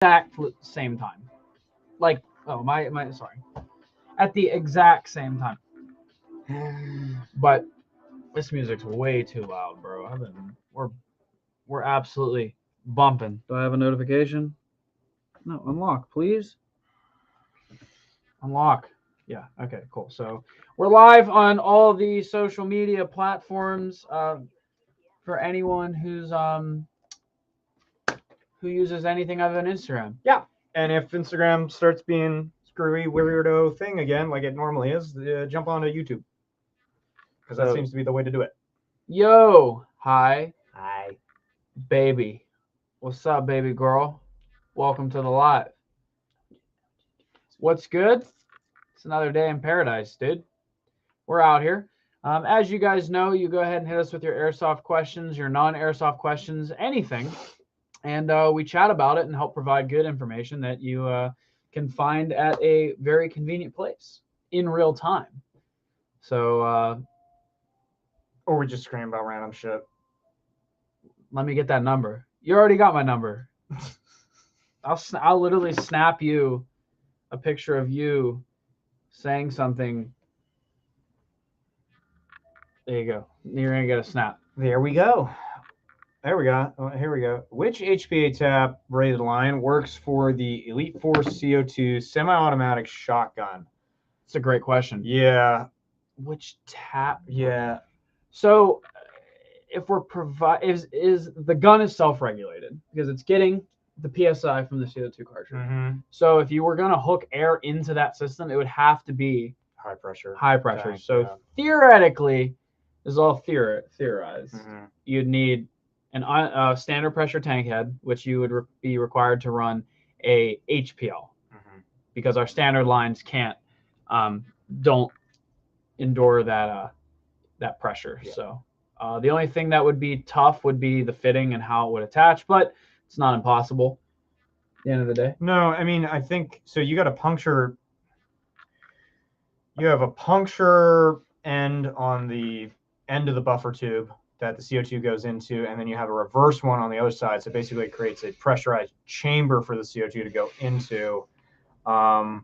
exact same time. Like, oh my, sorry, at the exact same time. But this music's way too loud, bro. We're absolutely bumping. Do I have a notification? No, unlock, please. Unlock. Yeah. Okay. Cool. So we're live on all the social media platforms. For anyone who uses anything other than Instagram. Yeah. And if Instagram starts being screwy weirdo thing again, like it normally is, jump onto YouTube, because that seems to be the way to do it. Yo, hi, Hi. baby. What's up, baby girl? Welcome to the live. What's good? It's another day in paradise, dude. We're out here. As you guys know, you go ahead and hit us with your airsoft questions, your non-airsoft questions, anything, and we chat about it and help provide good information that you can find at a very convenient place in real time. So, or we just scream about random shit. Let me get that number. You already got my number. I'll literally snap you a picture of you saying something. There you go. You're gonna get a snap. There we go. There we go. Here we go. Which HPA tap rated line works for the Elite Force CO2 semi-automatic shotgun? It's a great question. Yeah. Which tap? Yeah. So if we're is the gun is self-regulated because it's getting the PSI from the CO2 cartridge. Mm-hmm. So if you were gonna hook air into that system, it would have to be high pressure. Tank, so theoretically, this is all theorized. Mm-hmm. You'd need an standard pressure tank head, which you would be required to run a HPL, because our standard lines don't endure that pressure. Yeah. So the only thing that would be tough would be the fitting and how it would attach, but it's not impossible at the end of the day. No, I mean, I think so. You have a puncture end on the end of the buffer tube that the CO2 goes into, and then you have a reverse one on the other side. So basically it creates a pressurized chamber for the CO2 to go into. I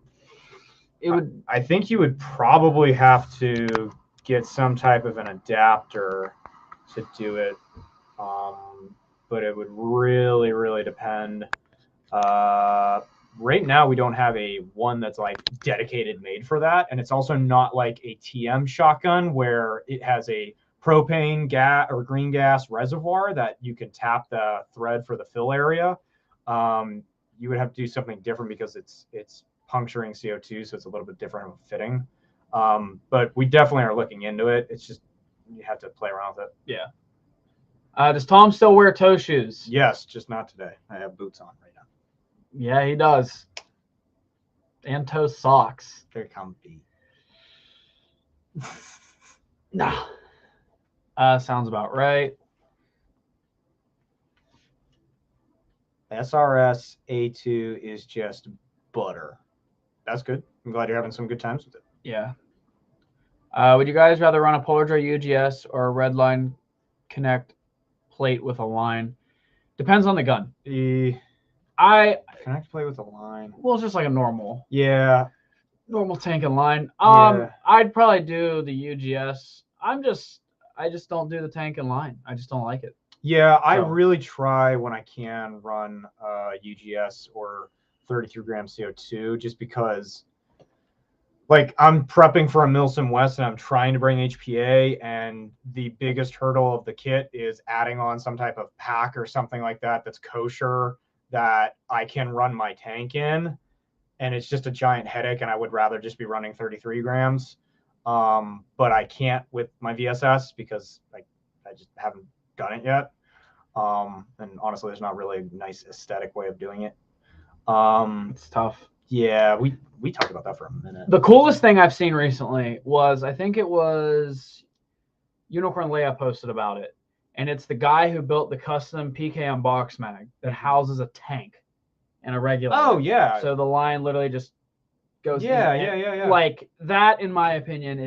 think you would probably have to get some type of an adapter to do it, but it would really, really depend. Right now we don't have a one that's like dedicated made for that, and it's also not like a TM shotgun where it has a propane gas or green gas reservoir that you can tap the thread for the fill area. You would have to do something different because it's puncturing CO2, so it's a little bit different of a fitting. But we definitely are looking into it. It's just you have to play around with it. Yeah. Does Tom still wear toe shoes? Yes, just not today. I have boots on right now. Yeah, he does. And toe socks. They're comfy. Nah. Sounds about right. SRS A2 is just butter. That's good. I'm glad you're having some good times with it. Yeah. Would you guys rather run a Polar Dry UGS or a Redline Connect plate with a line? Depends on the gun. Connect plate with a line. Well, it's just like a normal. Yeah. Normal tank and line. Yeah. I'd probably do the UGS. I just don't do the tank and line. I just don't like it. Yeah, I really try when I can run UGS or 33 gram CO2, just because, like, I'm prepping for a Milsim West and I'm trying to bring HPA, and the biggest hurdle of the kit is adding on some type of pack or something like that that's kosher that I can run my tank in, and it's just a giant headache, and I would rather just be running 33 grams. But I can't with my VSS because I just haven't done it yet. And honestly, there's not really a nice aesthetic way of doing it. It's tough. Yeah, we talked about that for a minute. The coolest thing I've seen recently was, I think it was Unicorn Leia posted about it, and it's the guy who built the custom PKM box mag that houses a tank and a regulator. Oh yeah. So the line literally just goes Yeah, in, yeah. Like that, in my opinion,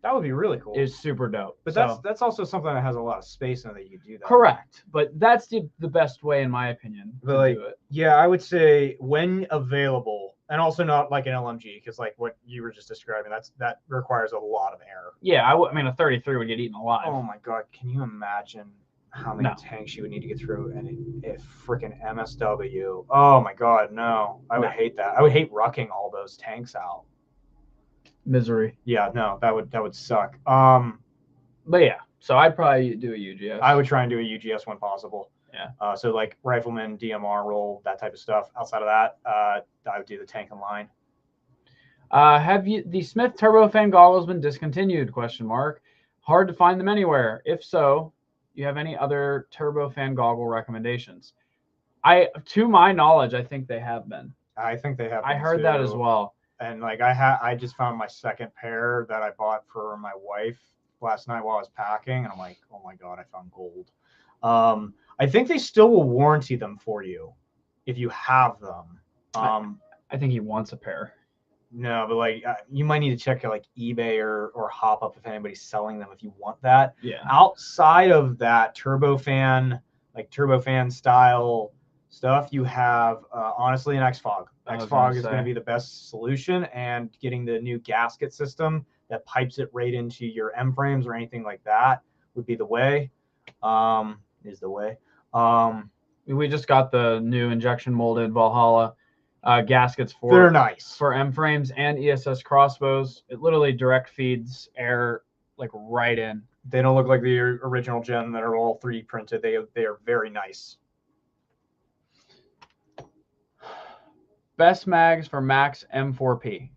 That would be really cool. is super dope. But So, that's also something that has a lot of space in it that you could do that. correct, but that's the best way, in my opinion, But to like, do it. yeah, I would say when available, and also not like an LMG, because like what you were just describing, that requires a lot of air. Yeah, I mean, a 33 would get eaten alive. Oh my god, can you imagine how many tanks you would need to get through and a freaking MSW? Oh my god, no. I would hate that. I would hate rucking all those tanks out. Misery. Yeah, no, that would suck. But yeah, so I'd probably do a UGS. I would try and do a UGS when possible. Yeah. So like rifleman, DMR roll, that type of stuff. Outside of that, I would do the tank and line. Have the Smith turbofan goggles been discontinued? ? Hard to find them anywhere. If so, you have any other turbofan goggle recommendations? To my knowledge, I think they have been. I think they have. I heard that as well. And like I just found my second pair that I bought for my wife last night while I was packing, and I'm like, oh my god, I found gold. I think they still will warranty them for you if you have them. I think he wants a pair. No, but like you might need to check like eBay or hop up if anybody's selling them if you want that. Yeah. Outside of that turbofan style stuff, you have honestly an X-Fog. X-Fog is going to be the best solution, and getting the new gasket system that pipes it right into your M frames or anything like that would be the way. We just got the new injection molded Valhalla gaskets they're nice for M frames and ESS crossbows. It literally direct feeds air like right in. They don't look like the original gen that are all 3D printed. They are very nice. Best mags for Max M4P.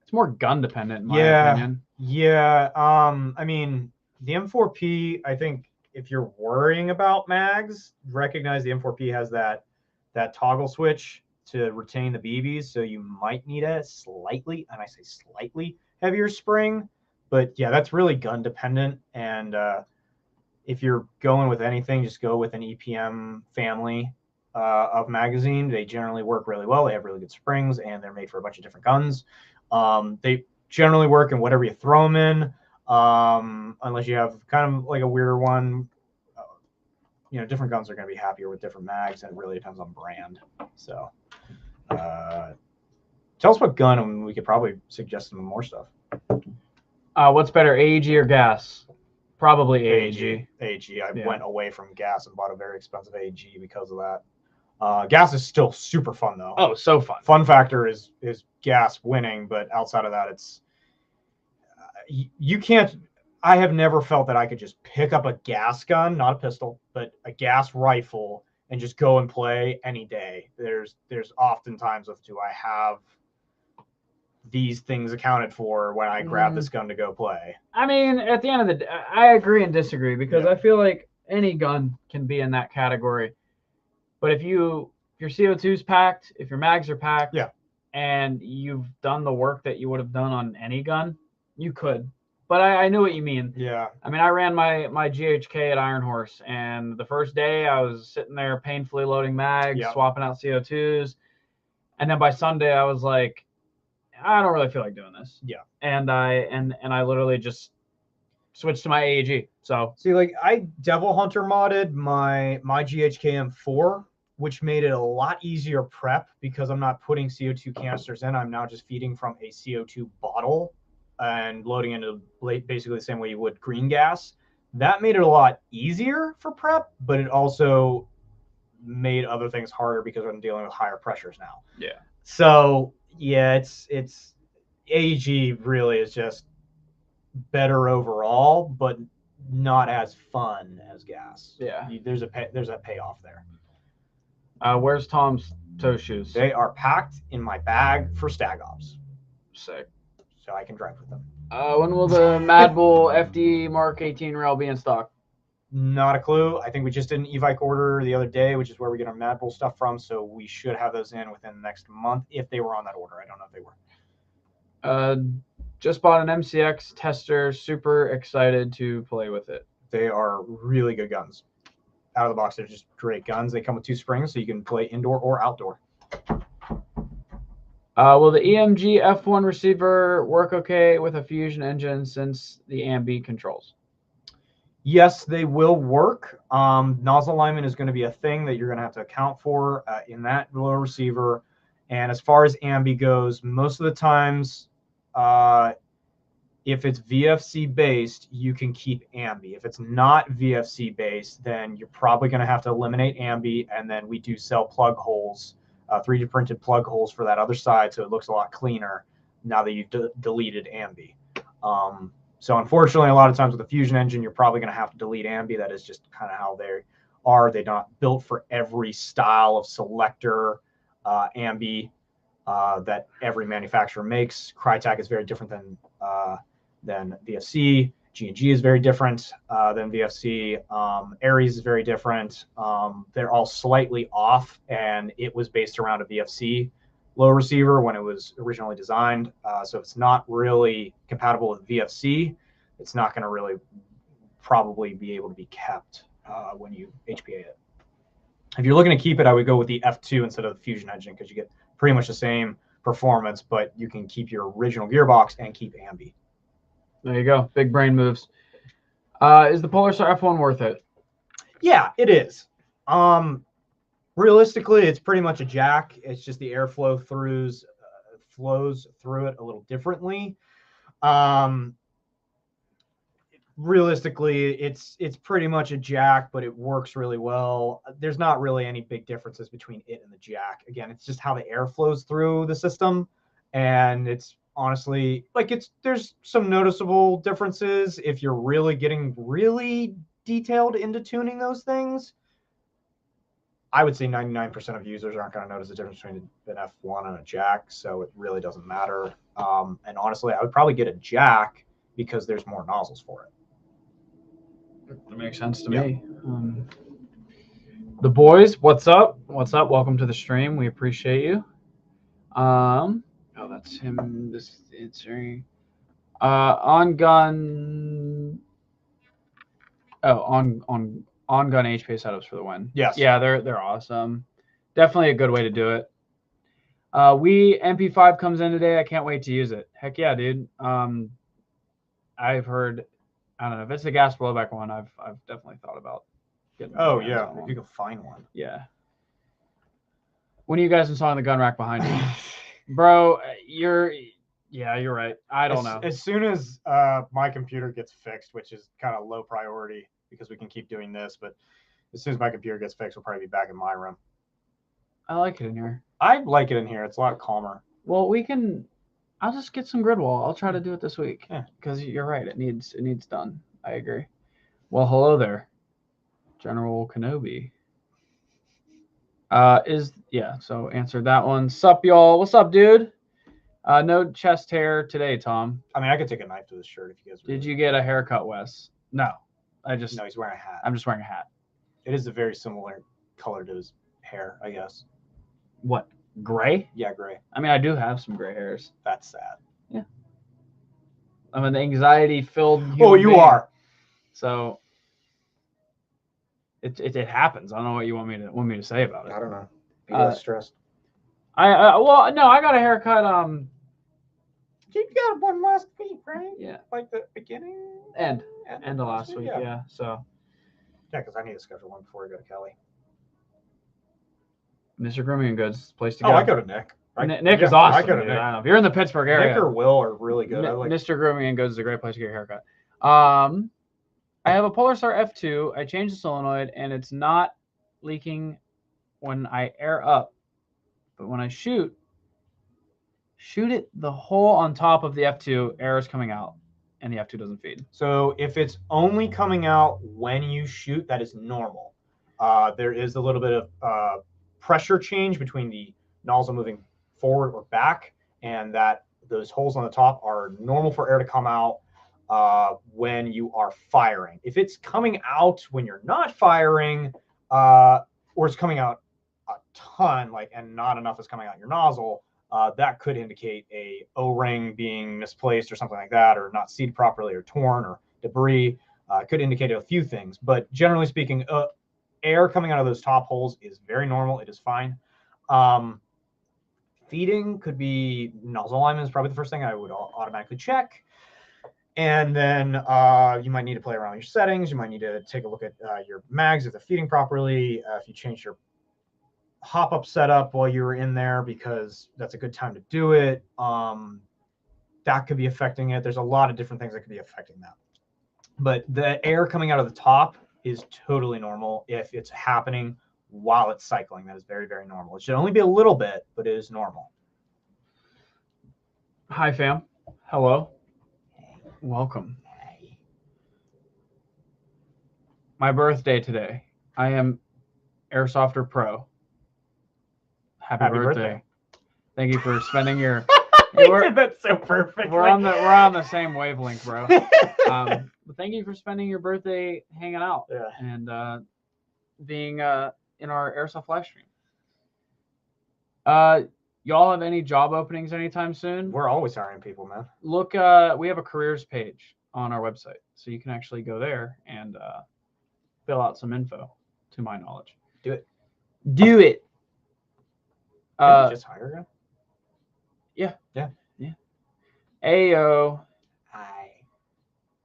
It's more gun dependent in my opinion. Yeah. I mean, the M4P, I think if you're worrying about mags, recognize the M4P has that toggle switch to retain the BBs, so you might need a slightly, and I say slightly, heavier spring. But yeah, that's really gun dependent. And if you're going with anything, just go with an EPM family of magazine. They generally work really well. They have really good springs, and they're made for a bunch of different guns. They generally work in whatever you throw them in, unless you have kind of like a weirder one. Different guns are going to be happier with different mags, and it really depends on brand. So tell us what gun, and we could probably suggest some more stuff. What's better, AEG or gas? Probably AEG. AEG. I went away from gas and bought a very expensive AEG because of that. Gas is still super fun though. Oh, so fun. Fun factor is gas winning, but outside of that, it's you can't. I have never felt that I could just pick up a gas gun, not a pistol, but a gas rifle, and just go and play any day. There's oftentimes of, do I have these things accounted for when I grab this gun to go play? I mean, at the end of the day, I agree and disagree, because I feel like any gun can be in that category. But if your CO2's packed, if your mags are packed, and you've done the work that you would have done on any gun, you could. But I knew what you mean. Yeah. I mean, I ran my GHK at Iron Horse, and the first day I was sitting there painfully loading mags, swapping out CO2s. And then by Sunday I was like, I don't really feel like doing this. Yeah. And I literally just switched to my AEG. So see, like I Devil Hunter modded my GHK M4, which made it a lot easier prep because I'm not putting CO2 canisters in. I'm now just feeding from a CO2 bottle and loading into basically the same way you would green gas. That made it a lot easier for prep, but it also made other things harder because I'm dealing with higher pressures now. Yeah. So yeah, it's AEG really is just better overall, but not as fun as gas. Yeah. There's a payoff there. Where's Tom's toe shoes? They are packed in my bag for stag ops. Sick. So I can drive with them. When will the Mad Bull FD Mark 18 rail be in stock? Not a clue. I think we just did an e-bike order the other day, which is where we get our Mad Bull stuff from. So we should have those in within the next month if they were on that order. I don't know if they were. Just bought an MCX tester. Super excited to play with it. They are really good guns. Out of the box, they're just great guns. They come with 2 springs, so you can play indoor or outdoor. Will the EMG F1 receiver work okay with a fusion engine since the ambi controls? Yes, they will work. Nozzle alignment is going to be a thing that you're going to have to account for in that little receiver. And as far as ambi goes, most of the times, if it's VFC based, you can keep ambi. If it's not VFC based, then you're probably going to have to eliminate ambi. And then we do sell plug holes, 3D printed plug holes for that other side, so it looks a lot cleaner now that you've deleted ambi. So unfortunately, a lot of times with a fusion engine, you're probably going to have to delete ambi. That is just kind of how they are. They're not built for every style of selector ambi that every manufacturer makes. Crytek is very different than VFC. G&G is very different than VFC. Aries is very different. They're all slightly off, and it was based around a VFC low receiver when it was originally designed. So if it's not really compatible with VFC, it's not going to really probably be able to be kept when you HPA it. If you're looking to keep it, I would go with the F2 instead of the fusion engine because you get pretty much the same performance, but you can keep your original gearbox and keep ambi. There you go. Big brain moves. Is the Polar Star F1 worth it? Yeah, it is. Realistically, it's pretty much a jack. It's just the airflow flows through it a little differently. Realistically, it's pretty much a jack, but it works really well. There's not really any big differences between it and the jack. Again, it's just how the air flows through the system, and it's honestly like there's some noticeable differences if you're really getting really detailed into tuning those things. I would say 99% of users aren't going to notice the difference between an F1 and a jack, so it really doesn't matter. And honestly, I would probably get a jack because there's more nozzles for it. That makes sense to me. The boys, what's up? What's up? Welcome to the stream. We appreciate you. Oh, that's him. This answering. On gun. Oh, on gun HP setups for the win. Yes. Yeah, they're awesome. Definitely a good way to do it. We MP5 comes in today. I can't wait to use it. Heck yeah, dude. I've heard. I don't know if it's the gas blowback one. I've definitely thought about getting. Oh yeah, if you can find one. Yeah. When are you guys installing the gun rack behind you, bro? You're right. I don't know. As soon as my computer gets fixed, which is kind of low priority because we can keep doing this, but as soon as my computer gets fixed, we'll probably be back in my room. I like it in here. I like it in here. It's a lot calmer. Well, I'll just get some grid wall. I'll try to do it this week. Yeah. Because you're right. It needs done. I agree. Well, hello there, General Kenobi. So answered that one. Sup, y'all? What's up, dude? No chest hair today, Tom. I mean, I could take a knife to this shirt if you guys. Did you get a haircut, Wes? No, No, he's wearing a hat. I'm just wearing a hat. It is a very similar color to his hair, I guess. What? Gray? Yeah, gray. I mean, I do have some gray hairs. That's sad. Yeah. I'm an anxiety-filled. Oh, you being. are. So it happens. I don't know what you want me to say about it. I don't know. Be less stressed. Well, no, I got a haircut. You got one last week, right? Yeah. Like the beginning. End of last week. Yeah. So. Yeah, because I need to schedule one before I go to Kelly. Mr. Grooming and Goods, place to go. Oh, I go to Nick. Nick is awesome. I go to Nick. I don't know. If you're in the Pittsburgh area, Nick or Will are really good. Mr. Grooming and Goods is a great place to get a haircut. I have a Polar Star F2. I changed the solenoid, and it's not leaking when I air up. But when I shoot it, the hole on top of the F2, air is coming out, and the F2 doesn't feed. So if it's only coming out when you shoot, that is normal. There is a little bit of pressure change between the nozzle moving forward or back, and that those holes on the top are normal for air to come out when you are firing. If it's coming out when you're not firing, or it's coming out a ton, and not enough is coming out your nozzle, that could indicate a O-ring being misplaced or something like that, or not seated properly, or torn, or debris. Could indicate a few things, but generally speaking, air coming out of those top holes is very normal. It is fine. feeding, could be nozzle alignment is probably the first thing I would automatically check. And then you might need to play around with your settings. You might need to take a look at your mags if they're feeding properly. If you change your hop-up setup while you were in there, because that's a good time to do it. That could be affecting it. There's a lot of different things that could be affecting that. But the air coming out of the top is totally normal if it's happening while it's cycling. That is very, very normal. It should only be a little bit, but it is normal. Hi, fam. Hello. Welcome. My birthday today. I am Airsofter Pro. Happy birthday. Thank you for spending your. That's so perfect. We're on the same wavelength, bro. But thank you for spending your birthday hanging out and being in our Airsoft live stream. Y'all have any job openings anytime soon? We're always hiring people, man. Look, we have a careers page on our website, so you can actually go there and fill out some info. To my knowledge, do it. Do it. Did you just hire him? Yeah. Yeah. Yeah. Ayo. Hi.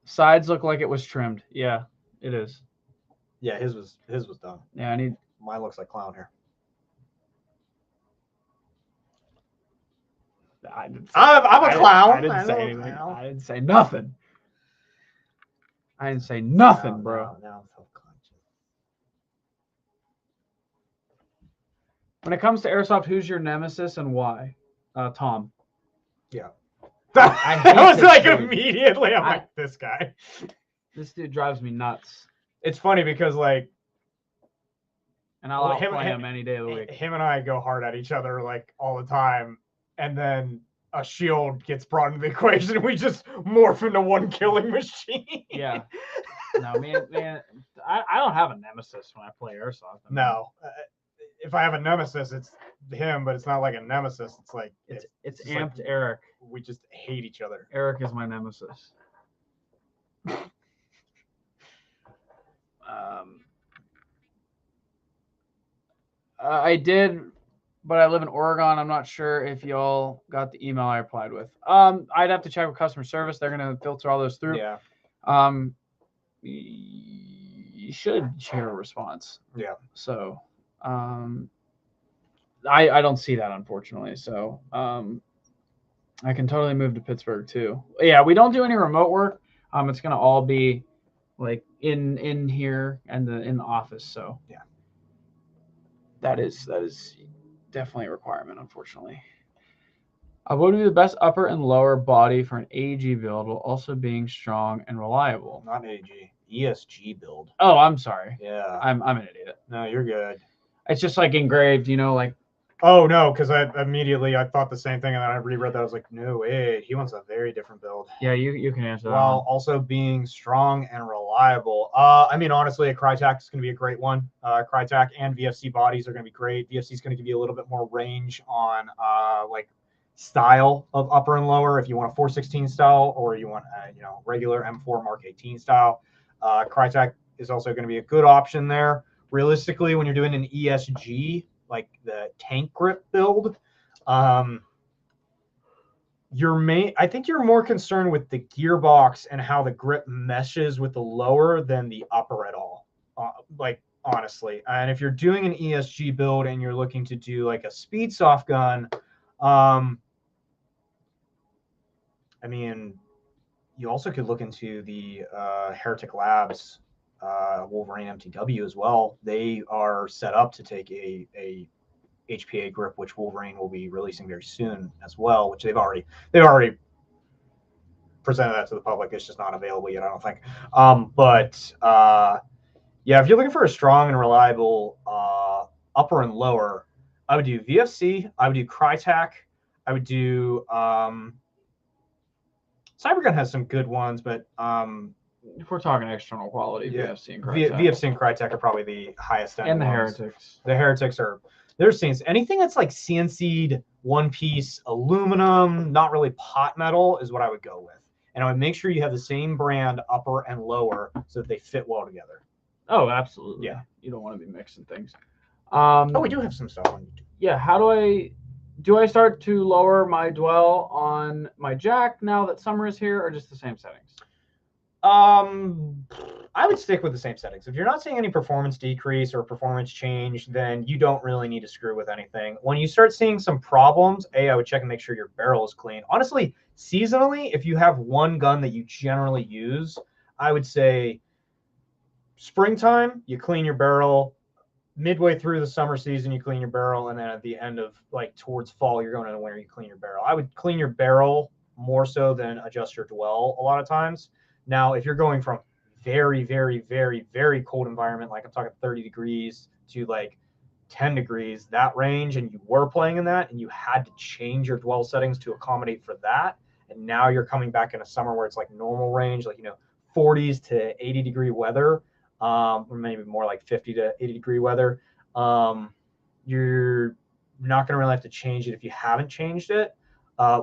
Sides look like it was trimmed. Yeah, it is. Yeah, his was done. Yeah, mine looks like clown hair. I'm a clown. I didn't say anything. I didn't say nothing. I didn't say nothing, bro. No, I'm self-conscious. When it comes to Airsoft, who's your nemesis and why? Tom. Yeah. I was like dude. Immediately. I'm like, this guy. This dude drives me nuts. It's funny because like, and I'll play him any day of the week. Him and I go hard at each other like all the time, and then a shield gets brought into the equation, and we just morph into one killing machine. Yeah. No, man, I don't have a nemesis when I play Airsoft. No. If I have a nemesis, it's him, but it's not like a nemesis. It's like it's amped like, Eric. We just hate each other. Eric is my nemesis. I did, but I live in Oregon. I'm not sure if y'all got the email I replied with. I'd have to check with customer service. They're gonna filter all those through. Yeah. You should share a response. Yeah. So, I don't see that, unfortunately. So, I can totally move to Pittsburgh too. Yeah, we don't do any remote work. It's gonna all be like in here and in the office. So yeah, that is definitely a requirement, unfortunately. What would be the best upper and lower body for an AG build while also being strong and reliable? Not AG, ESG build. Oh, I'm sorry. Yeah, I'm an idiot. No, you're good. It's just like engraved, like. Oh no, because I thought the same thing, and then I reread that. I was like, no, wait, he wants a very different build. Yeah, you can answer that. While also being strong and reliable. I mean, honestly, a Crytek is going to be a great one. Crytek and VFC bodies are going to be great. VFC is going to give you a little bit more range on like style of upper and lower. If you want a 416 style, or you want regular M4 Mark 18 style, Crytek is also going to be a good option there. Realistically, when you're doing an ESG, like the tank grip build, I think you're more concerned with the gearbox and how the grip meshes with the lower than the upper at all. Like honestly, and if you're doing an ESG build and you're looking to do like a speed soft gun, I mean, you also could look into the Heretic Labs Wolverine MTW as well. They are set up to take a HPA grip, which Wolverine will be releasing very soon as well, which they've already presented that to the public. It's just not available yet, I don't think. Yeah, if you're looking for a strong and reliable upper and lower, I would do VFC, I would do Crytek, I would do Cybergun has some good ones, but if we're talking external quality, yeah, VFC and Crytek. VFC and Crytek are probably the highest end. And the ones. Heretics. The Heretics are their scenes. Anything that's like CNC'd one piece aluminum, not really pot metal, is what I would go with. And I would make sure you have the same brand upper and lower so that they fit well together. Oh, absolutely. Yeah. You don't want to be mixing things. Oh, we do have some stuff on YouTube. Yeah. How do I do I start to lower my dwell on my jack now that summer is here, or just the same settings? I would stick with the same settings. If you're not seeing any performance decrease or performance change, then you don't really need to screw with anything. When you start seeing some problems, I would check and make sure your barrel is clean. Honestly, seasonally, if you have one gun that you generally use, I would say springtime, you clean your barrel. Midway through the summer season, you clean your barrel, and then at the end of like towards fall, you're going into winter, you clean your barrel. I would clean your barrel more so than adjust your dwell a lot of times. Now, if you're going from very, very, very, very cold environment, like I'm talking 30 degrees to like 10 degrees, that range, and you were playing in that, and you had to change your dwell settings to accommodate for that, and now you're coming back in a summer where it's like normal range, like 40s to 80 degree weather. Or maybe more like 50 to 80 degree weather, you're not going to really have to change it if you haven't changed it.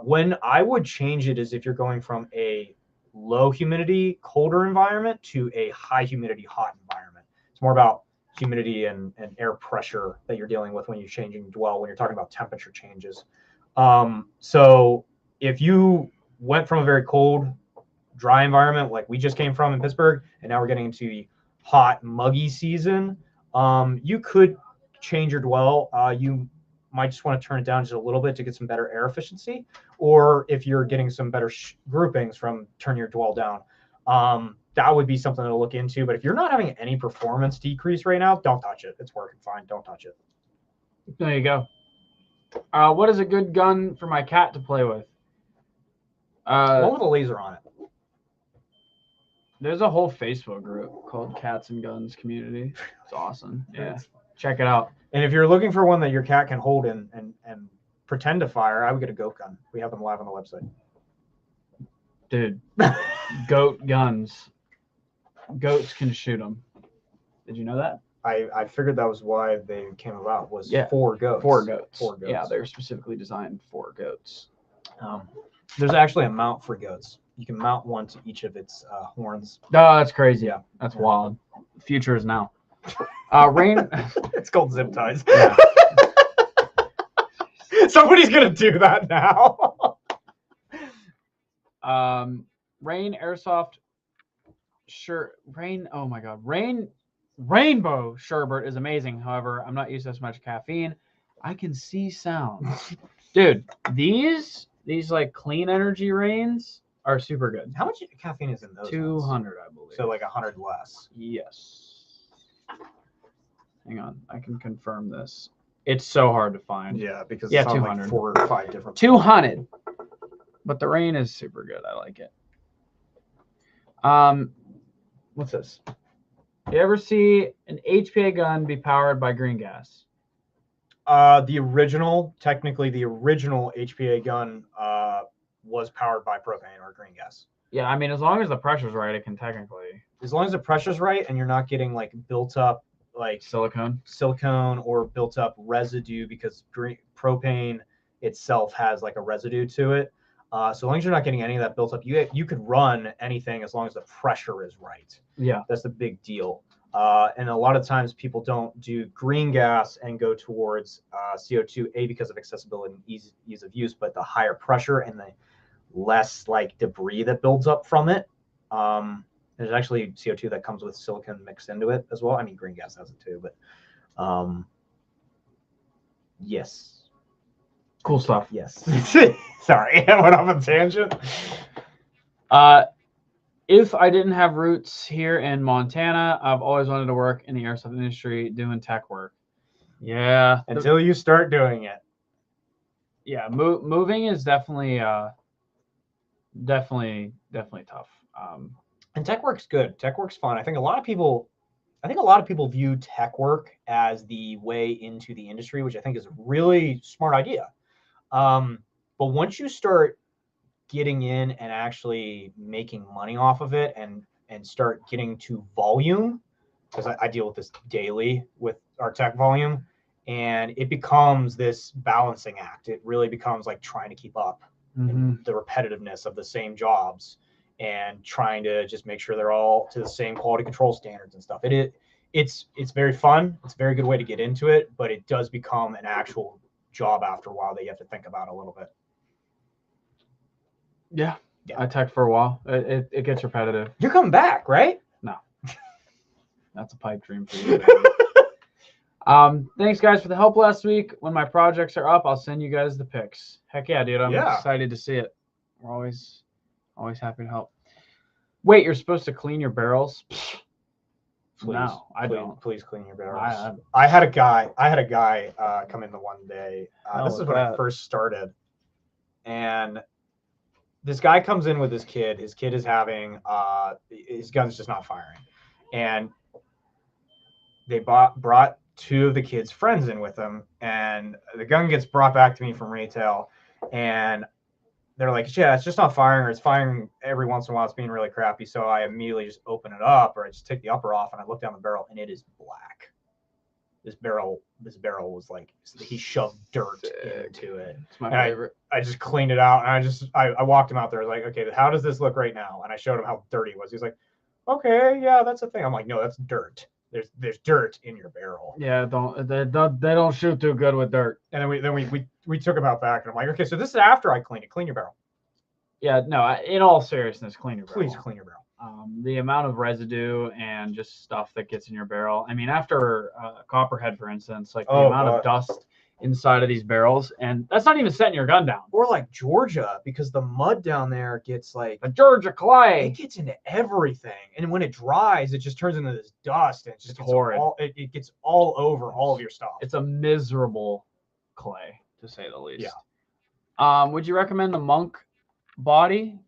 When I would change it is if you're going from a low humidity, colder environment to a high humidity, hot environment. It's more about humidity and air pressure that you're dealing with when you're changing dwell, when you're talking about temperature changes. So if you went from a very cold, dry environment like we just came from in Pittsburgh, and now we're getting into the hot, muggy season, you could change your dwell. You might just want to turn it down just a little bit to get some better air efficiency, or if you're getting some better groupings from turn your dwell down, that would be something to look into. But if you're not having any performance decrease right now, don't touch it. It's working fine. Don't touch it. There you go. What is a good gun for my cat to play with? One with a laser on it. There's a whole Facebook group called Cats and Guns Community. It's awesome. Yeah, check it out. And if you're looking for one that your cat can hold and pretend to fire, I would get a goat gun. We have them live on the website. Dude, goat guns. Goats can shoot them. Did you know that? I figured that was why they came about, was for goats. For goats. Yeah, they're specifically designed for goats. There's actually a mount for goats. You can mount one to each of its horns. Oh, that's crazy. Yeah, that's wild. The future is now. Rain. It's called zip ties. Yeah. Somebody's gonna do that now. Rain Airsoft. Rain. Oh my God. Rainbow sherbet is amazing. However, I'm not used to as much caffeine. I can see sounds. Dude, these like clean energy rains are super good. How much caffeine is in those? 200, I believe. So like 100 less. Yes. Hang on, I can confirm this. It's so hard to find. Yeah, because it's on 200. like 4 or 5 different. 200. But the rain is super good. I like it. What's this? You ever see an HPA gun be powered by green gas? Technically the original HPA gun was powered by propane or green gas. Yeah, I mean, as long as the pressure's right, it can technically. As long as the pressure's right and you're not getting like built up like silicone or built up residue, because propane itself has like a residue to it. So as long as you're not getting any of that built up, you could run anything as long as the pressure is right. Yeah, that's the big deal. And a lot of times people don't do green gas and go towards CO2, because of accessibility and ease of use, but the higher pressure and the less like debris that builds up from it. There's actually CO2 that comes with silicon mixed into it as well. I mean, green gas has it too, but yes. Cool stuff. Yes. Sorry, I went off a tangent. If I didn't have roots here in Montana, I've always wanted to work in the airsoft industry doing tech work. Yeah. Until you start doing it. Yeah, moving is definitely tough. And tech work's good. Tech work's fun. I think a lot of people view tech work as the way into the industry, which I think is a really smart idea. But once you start getting in and actually making money off of it and start getting to volume, because I deal with this daily with our tech volume, and it becomes this balancing act. It really becomes like trying to keep up in the repetitiveness of the same jobs and trying to just make sure they're all to the same quality control standards and stuff. It's very fun. It's a very good way to get into it, but it does become an actual job after a while that you have to think about a little bit. Yeah. I tech for a while. It gets repetitive. You're coming back, right? No. That's a pipe dream for you. Thanks guys for the help last week. When my projects are up, I'll send you guys the pics. Heck yeah, dude. I'm excited to see it. We're always happy to help. Wait, you're supposed to clean your barrels? Please, no, I don't. Please clean your barrels. I had a guy come in the one day. This is when I first started, and this guy comes in with his kid. His kid is having his gun's just not firing, and they brought two of the kids' friends in with them, and the gun gets brought back to me from retail, and they're like, yeah, it's just not firing, or it's firing every once in a while. It's being really crappy. So I immediately just open it up, or I just take the upper off, and I look down the barrel, and it is black. This barrel was like, he shoved dirt into it. It's my favorite. I just cleaned it out, and I walked him out there. I was like, okay, how does this look right now? And I showed him how dirty it was. He's like, okay, yeah, that's a thing. I'm like, no, that's dirt. There's dirt in your barrel. Yeah, they don't shoot too good with dirt. And then we took him out back, and I'm like, okay, so this is after I clean it. Clean your barrel. Yeah, no. In all seriousness, clean your barrel. Please clean your barrel. The amount of residue and just stuff that gets in your barrel. I mean, after Copperhead, for instance, like the amount of dust inside of these barrels, and that's not even setting your gun down. Or like Georgia, because the mud down there gets like the Georgia clay. It gets into everything, and when it dries, it just turns into this dust, and it's horrid. It gets all over all of your stuff. It's a miserable clay, to say the least. Yeah. Would you recommend the Monk body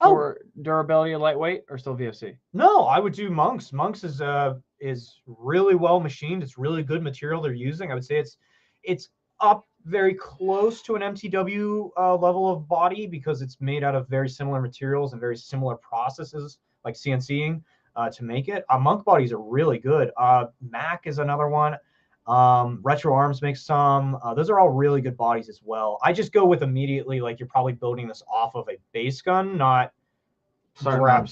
for durability and lightweight, or still VFC? No, I would do Monks. Monks is really well machined. It's really good material they're using. I would say it's up very close to an MTW level of body, because it's made out of very similar materials and very similar processes, like CNCing, to make it. Monk bodies are really good. Mac is another one. Retro Arms makes some. Those are all really good bodies as well. I just go with immediately, like, you're probably building this off of a base gun, not starting from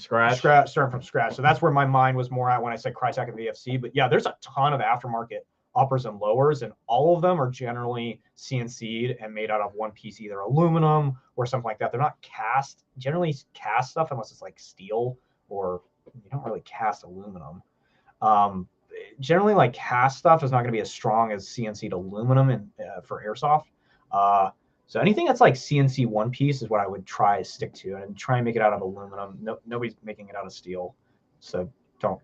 scratch. So that's where my mind was more at when I said Crytek and VFC. But yeah, there's a ton of aftermarket uppers and lowers, and all of them are generally CNC'd and made out of one piece, either aluminum or something like that. They're not cast, generally cast stuff, unless it's like steel, or you don't really cast aluminum. Generally, like, cast stuff is not going to be as strong as CNC'd aluminum for airsoft. So anything that's like CNC one piece is what I would try to stick to, and try and make it out of aluminum. Nobody's making it out of steel, so don't.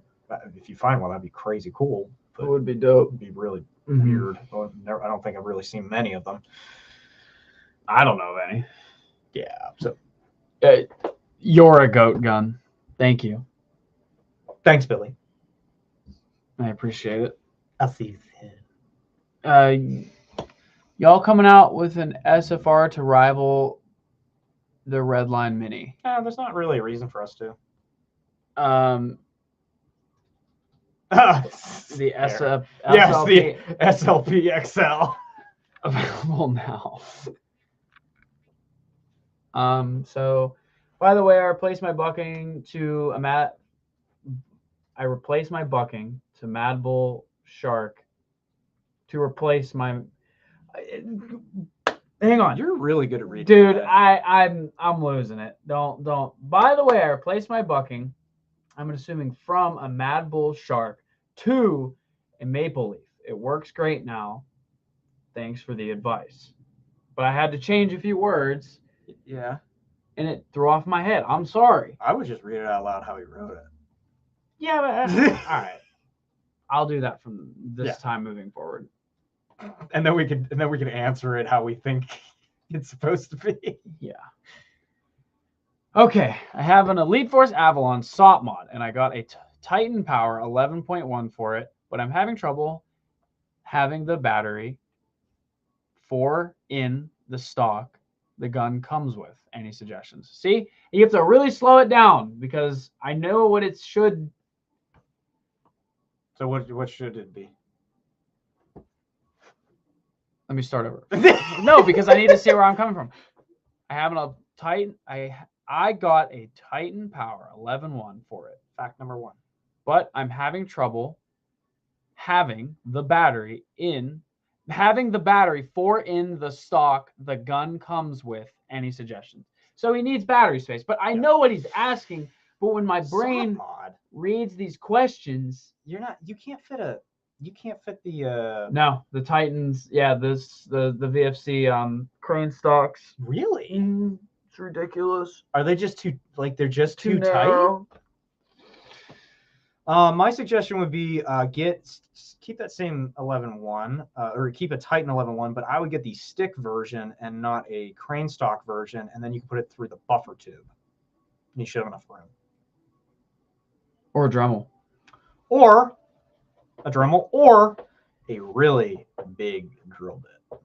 If you find one, that'd be crazy cool. It would be dope. It'd be really weird. I don't think I've really seen many of them. I don't know of any. Yeah. So you're a goat gun. Thank you. Thanks, Billy. I appreciate it. I'll see you soon. Y'all coming out with an SFR to rival the Redline Mini? There's not really a reason for us to. The SLP. Yes, the SLP XL. Available now. So, by the way, I replaced my bucking to a Mad Bull Shark to replace my. Hang on, you're really good at reading. Dude, I'm losing it. Don't. By the way, I replaced my bucking, I'm assuming, from a Mad Bull Shark to a Maple Leaf. It works great now. Thanks for the advice. But I had to change a few words. Yeah. And it threw off my head. I'm sorry. I would just read it out loud how he wrote it. Yeah, but all right. I'll do that from this time moving forward. And then we can answer it how we think it's supposed to be. Yeah. Okay, I have an Elite Force Avalon SOP mod, and I got a Titan Power 11.1 for it, but I'm having trouble having the battery in the stock the gun comes with. Any suggestions? See, you have to really slow it down, because I know what it should. So what should it be? Let me start over. No, because I need to see where I'm coming from. I have a Titan. I got a Titan Power 11.1 for it. Fact number 1. But I'm having trouble having the battery in having the battery for in the stock the gun comes with. Any suggestions? So he needs battery space, but I know what he's asking. But when my brain mod. reads these questions, You can't fit the no, the Titans, yeah, the VFC crane stocks. Really? It's ridiculous. Are they just too they're just too narrow. tight? My suggestion would be keep that same 11.1 or keep a Titan 11.1, but I would get the stick version and not a crane stock version, and then you can put it through the buffer tube. You should have enough room. Or a Dremel. Or a Dremel, or a really big drill bit.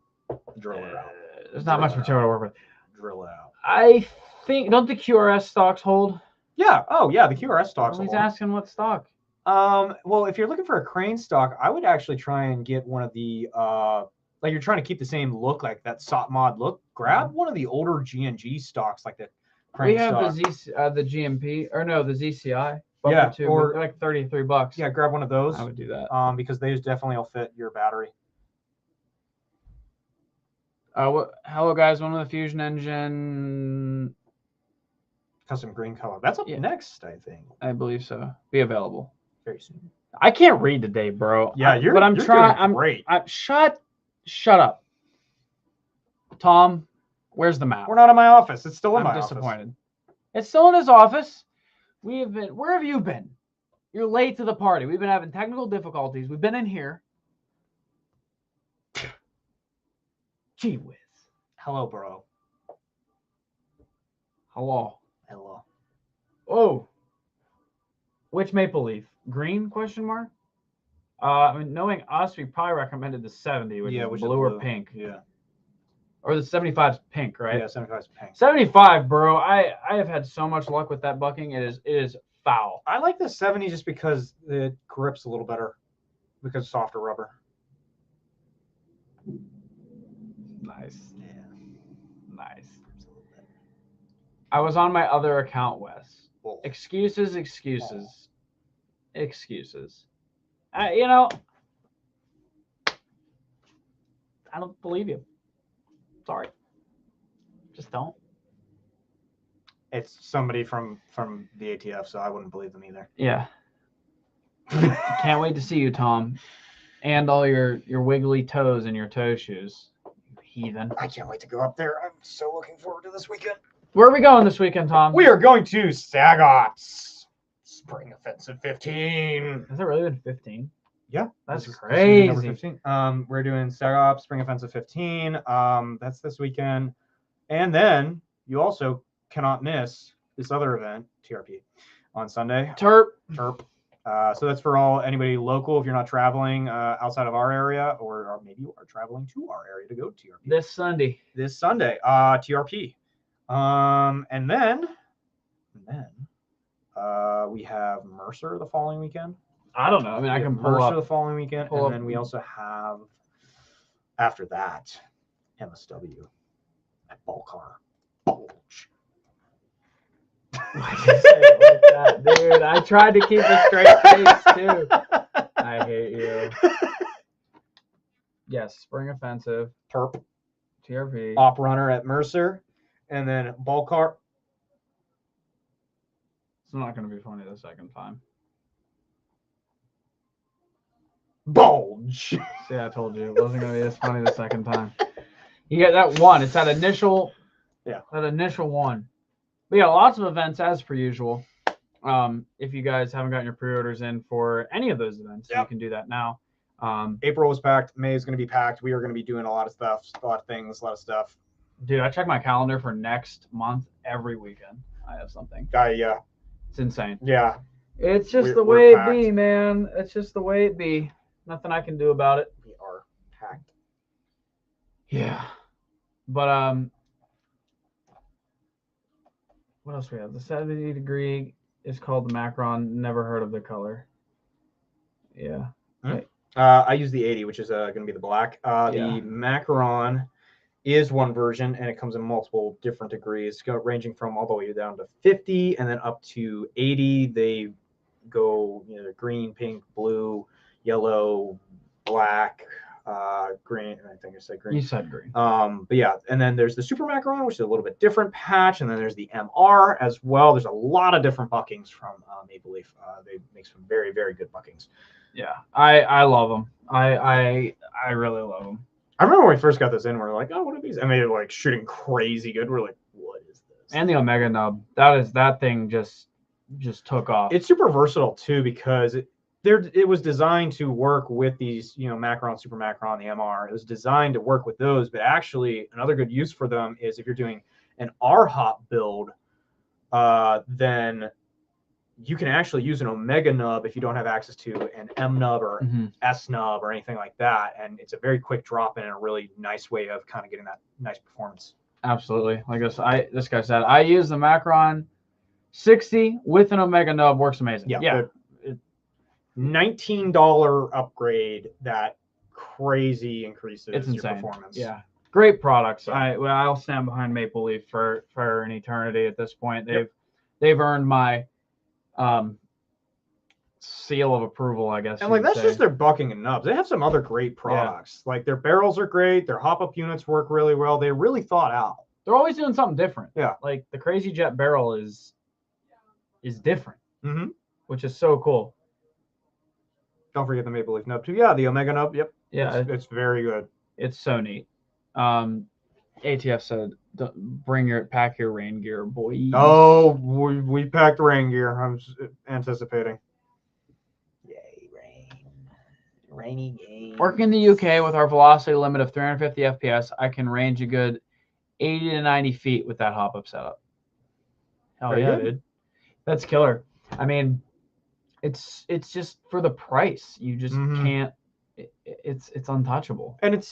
Drill it out. There's not much material to work with. Drill it out. I think, don't the QRS stocks hold? Yeah. Oh, yeah. The QRS stocks. He's asking what stock. Well, if you're looking for a crane stock, I would actually try and get one of the like you're trying to keep the same look, like that SOT mod look. Grab one of the older G&G stocks, like the crane We have stock. the GMP, or no, the ZCI. Yeah, too, or like $33. Yeah, grab one of those. I would do that. Because those definitely will fit your battery. Hello guys, one with the Fusion engine. Custom green color. That's up next, I think. I believe so. Be available very soon. I can't read today, bro. Yeah, but I'm trying. I'm great. Shut up, Tom. Where's the map? We're not in my office. It's still in my office. I'm disappointed. It's still in his office. We have been. Where have you been? You're late to the party. We've been having technical difficulties. We've been in here. Gee whiz. Hello, bro. Hello. Hello. Oh. Which maple leaf? Green? Question mark. I mean, knowing us, we probably recommended the 70, which is blue or pink. Yeah. Or the 75's pink, right? Yeah, 75's pink. 75, bro. I have had so much luck with that bucking. It is foul. I like the 70 just because it grips a little better because softer rubber. Nice. Yeah. Nice. I was on my other account, Wes. Whoa. Excuses. You know, I don't believe you. Sorry. Just don't. It's somebody from the ATF, so I wouldn't believe them either. Yeah. Can't wait to see you, Tom. And all your wiggly toes in your toe shoes. You heathen. I can't wait to go up there. I'm so looking forward to this weekend. Where are we going this weekend, Tom? We are going to SAG Ops Spring Offensive 15. Has it really been 15? Yeah. That's crazy. Number 15. We're doing SAG Ops Spring Offensive 15. That's this weekend. And then you also cannot miss this other event, TRP, on Sunday. Terp. So that's for anybody local. If you're not traveling outside of our area, or maybe you are traveling to our area to go to TRP. This Sunday, TRP. And then we have Mercer the following weekend. I don't know. I mean, I can pull Mercer up the following weekend, and then we also have after that MSW at Ballcar. Bulge. Why'd you say it like that, dude? I tried to keep a straight face too. I hate you. Yes, Spring Offensive. Terp. TRP. Op Runner at Mercer, and then Ballcar. It's not going to be funny the second time. Bulge. See, I told you it wasn't going to be as funny the second time. You get that one. It's that initial. Yeah. That initial one. But yeah, lots of events as per usual. If you guys haven't gotten your pre-orders in for any of those events, you can do that now. April was packed. May is going to be packed. We are going to be doing a lot of stuff, a lot of things, a lot of stuff. Dude, I check my calendar for next month every weekend. I have something. Yeah. It's insane. Yeah. It's just the way it be, man. It's just the way it be. Nothing I can do about it. We are packed. Yeah. But what else we have? The 70 degree is called the Macron. Never heard of the color. Yeah. I use the 80, which is going to be the black. The Macron is one version, and it comes in multiple different degrees, ranging from all the way down to 50 and then up to 80. They go green, pink, blue, yellow, black, Green. I think I said green. You said green. But yeah, and then there's the Super Macaron, which is a little bit different patch, and then there's the MR as well. There's a lot of different buckings from Maple Leaf. They make some very, very good buckings. Yeah, I love them. I really love them. I remember when we first got this in, we were like, oh, what are these? And they were like shooting crazy good. We're like, what is this? And the Omega Nub, that thing just took off. It's super versatile too because it was designed to work with these, Macaron, Super Macaron, the MR. It was designed to work with those, but actually another good use for them is if you're doing an R-hop build, then you can actually use an Omega nub if you don't have access to an M nub or S nub or anything like that. And it's a very quick drop in and a really nice way of kind of getting that nice performance. Absolutely. Like this guy said, I use the Macaron 60 with an Omega nub, works amazing. Yeah. $19 upgrade that crazy increases it's your insane. Performance. Yeah. Great products. I'll stand behind Maple Leaf for an eternity at this point. They've earned my seal of approval, I guess. And like that's just their bucking and nubs. They have some other great products. Yeah. Like their barrels are great. Their hop-up units work really well. They really thought out. They're always doing something different. Yeah. Like the Crazy Jet barrel is different, which is so cool. Don't forget the Maple Leaf nub too. Yeah, the Omega nub. Yep. Yeah, it's very good. It's so neat. ATF said, pack your rain gear, boy. Oh, we packed rain gear. I was anticipating. Yay, rainy game. Working in the UK with our velocity limit of 350 FPS, I can range a good 80 to 90 feet with that hop-up setup. Hell yeah, dude. That's killer. I mean, it's just for the price. You just can't. It's untouchable. And it's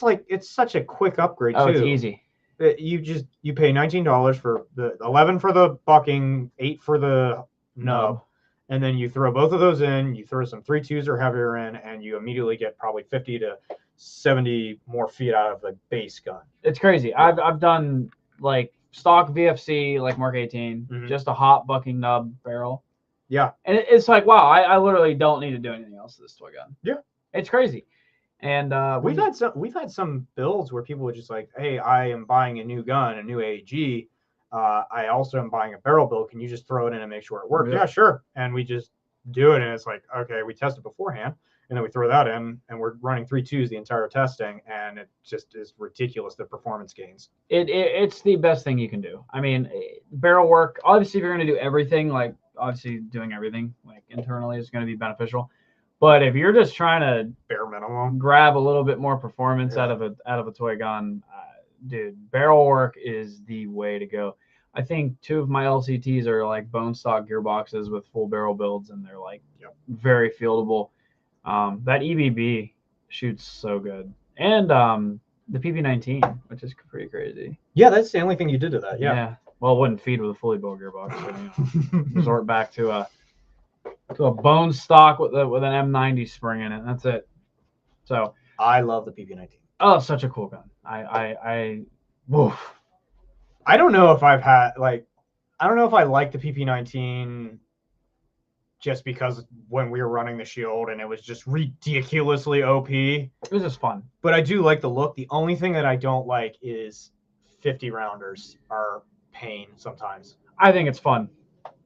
such a quick upgrade too. Oh, it's easy. You pay $19 for the 11 for the bucking, 8 for the nub, and then you throw both of those in. You throw some 3.2s or heavier in, and you immediately get probably 50 to 70 more feet out of the base gun. It's crazy. I've done like stock VFC, like Mark 18, just a hot bucking nub barrel. Yeah, and it's like, wow, I literally don't need to do anything else to this toy gun. Yeah, it's crazy. And we've had some builds where people were just like, hey, I am buying a new gun, a new AEG. I also am buying a barrel build. Can you just throw it in and make sure it works? Yeah, sure. And we just do it, and it's like, okay, we test it beforehand, and then we throw that in, and we're running 3.2s the entire testing, and it just is ridiculous, the performance gains. It's the best thing you can do. I mean, barrel work, obviously, if you're going to do everything, like obviously doing everything like internally is going to be beneficial. But if you're just trying to bare minimum grab a little bit more performance out of a toy gun, dude, barrel work is the way to go. I think 2 of my LCTs are like bone stock gearboxes with full barrel builds, and they're like very fieldable. That EBB shoots so good, and the PP19, which is pretty crazy. Yeah, that's the only thing you did to that. Yeah. Well, it wouldn't feed with a fully built gearbox. So, resort back to a bone stock with an M90 spring in it. That's it. So I love the PP19. Oh, such a cool gun. I don't know if I like the PP19 just because when we were running the Shield and it was just ridiculously OP. It was just fun. But I do like the look. The only thing that I don't like is 50 rounders are pain sometimes. I think it's fun.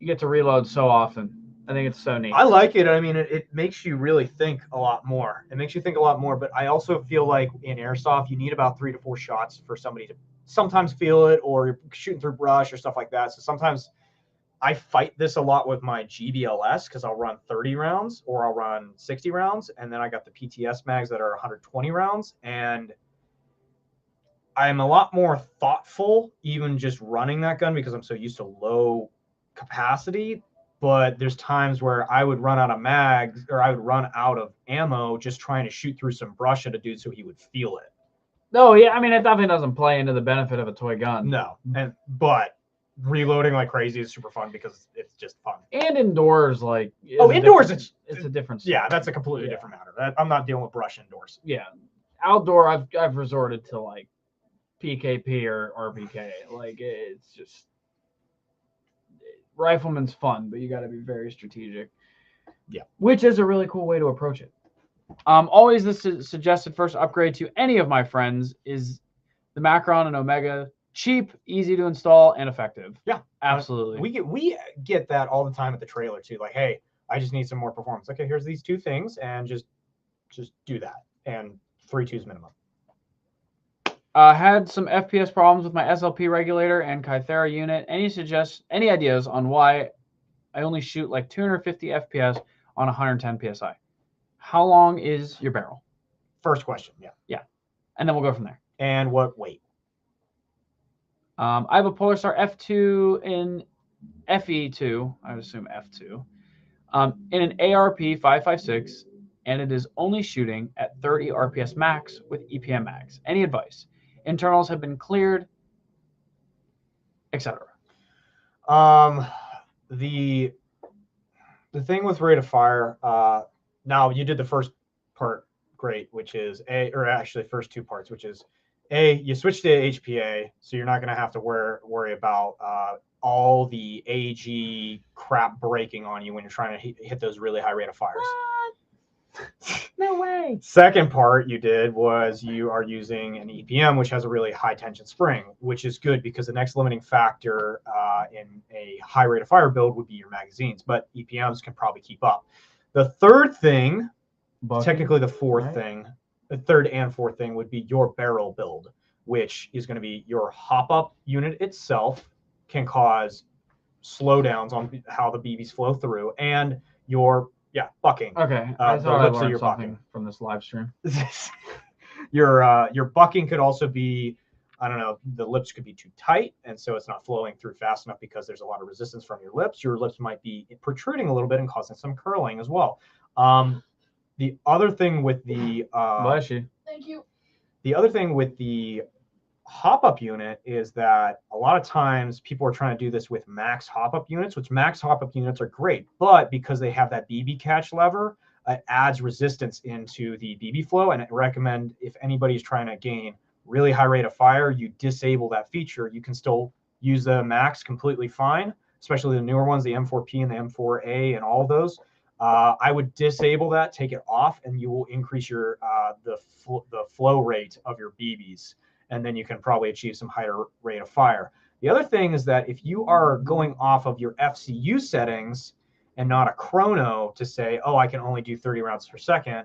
You get to reload so often. I think it's so neat. I like it. I mean, it makes you really think a lot more. It makes you think a lot more. But I also feel like in Airsoft, you need about 3 to 4 shots for somebody to sometimes feel it, or you're shooting through brush or stuff like that. So sometimes I fight this a lot with my GBLS because I'll run 30 rounds or I'll run 60 rounds. And then I got the PTS mags that are 120 rounds. And I'm a lot more thoughtful even just running that gun because I'm so used to low capacity. But there's times where I would run out of mags or I would run out of ammo just trying to shoot through some brush at a dude so he would feel it. No, yeah, I mean, it definitely doesn't play into the benefit of a toy gun. No, but reloading like crazy is super fun because it's just fun. And indoors, like indoors, it's a different story. Yeah, that's a completely different matter. I'm not dealing with brush indoors. Yeah, outdoor, I've resorted to like PKP or RPK. Like it's just rifleman's fun, but you got to be very strategic. Yeah, which is a really cool way to approach it. Always the suggested first upgrade to any of my friends is the Macron and Omega. Cheap, easy to install, and effective. Yeah, absolutely. We get that all the time at the trailer too. Like, hey, I just need some more performance. Okay, here's these 2 things, and just do that. And 3 twos minimum. Had some FPS problems with my SLP regulator and Kythera unit. Any ideas on why I only shoot like 250 FPS on 110 PSI? How long is your barrel? First question, yeah. Yeah. And then we'll go from there. And what weight? I have a Polarstar F2 in FE2, I would assume F2, in an ARP 556, and it is only shooting at 30 RPS max with EPM max. Any advice? Internals have been cleared, etc. The thing with rate of fire, now you did the first part great, which is first 2 parts, which is you switch to HPA, so you're not going to have to worry about all the AG crap breaking on you when you're trying to hit those really high rate of fires. No way. Second part you did was you are using an EPM, which has a really high tension spring, which is good because the next limiting factor in a high rate of fire build would be your magazines, but EPMs can probably keep up. The third thing, technically the fourth thing, the third and fourth thing would be your barrel build, which is going to be your hop-up unit itself can cause slowdowns on how the BBs flow through, and your bucking. Okay, I thought I learned something from this live stream. Your bucking could also be, I don't know, the lips could be too tight, and so it's not flowing through fast enough because there's a lot of resistance from your lips. Your lips might be protruding a little bit and causing some curling as well. The other thing with the bless you. Thank you. The other thing with the hop-up unit is that a lot of times people are trying to do this with max hop-up units, which max hop-up units are great, but because they have that BB catch lever, it adds resistance into the BB flow. And I recommend if anybody's trying to gain really high rate of fire, you disable that feature. You can still use the max completely fine, especially the newer ones, the M4P and the M4A and all of those. I would disable that, take it off, and you will increase your the flow rate of your BBs, and then you can probably achieve some higher rate of fire. The other thing is that if you are going off of your FCU settings and not a chrono to say, oh, I can only do 30 rounds per second,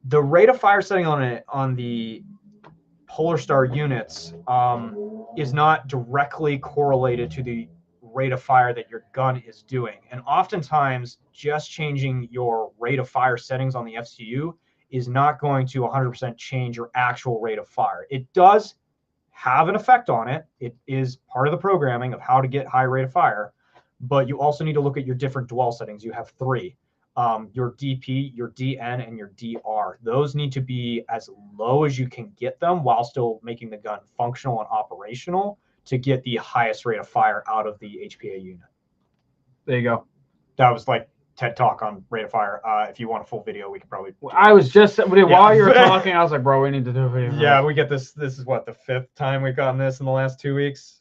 the rate of fire setting on the Polarstar units is not directly correlated to the rate of fire that your gun is doing. And oftentimes, just changing your rate of fire settings on the FCU is not going to 100% change your actual rate of fire. It does have an effect on it. It is part of the programming of how to get high rate of fire, but you also need to look at your different dwell settings. You have 3. Your DP, your DN, and your DR. Those need to be as low as you can get them while still making the gun functional and operational to get the highest rate of fire out of the HPA unit. There you go. That was like TED Talk on rate of fire. If you want a full video, we could probably. I was just while you were talking, I was like, bro, we need to do a video. Yeah, we get this. This is what, the 5th time we've gotten this in the last 2 weeks,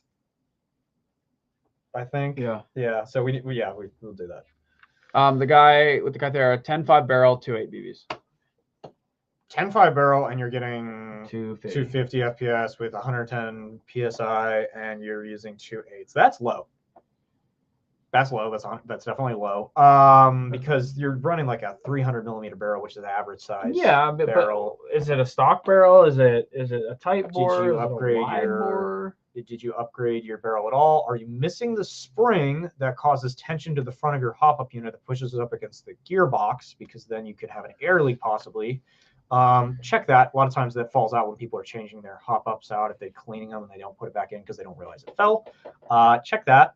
I think. Yeah. Yeah. So we'll do that. The guy with the Kythera, 10.5 barrel, 2.8 BBs. 10.5 barrel, and you're getting 250 FPS with 110 PSI, and you're using 2.8s. That's low. That's low. That's definitely low. Because you're running like a 300 millimeter barrel, which is average size. Yeah, barrel. But is it a stock barrel? Is it a tight bore? Did you upgrade your barrel at all? Are you missing the spring that causes tension to the front of your hop-up unit that pushes it up against the gearbox? Because then you could have an air leak possibly. Check that. A lot of times that falls out when people are changing their hop-ups out, if they're cleaning them and they don't put it back in because they don't realize it fell. Check that.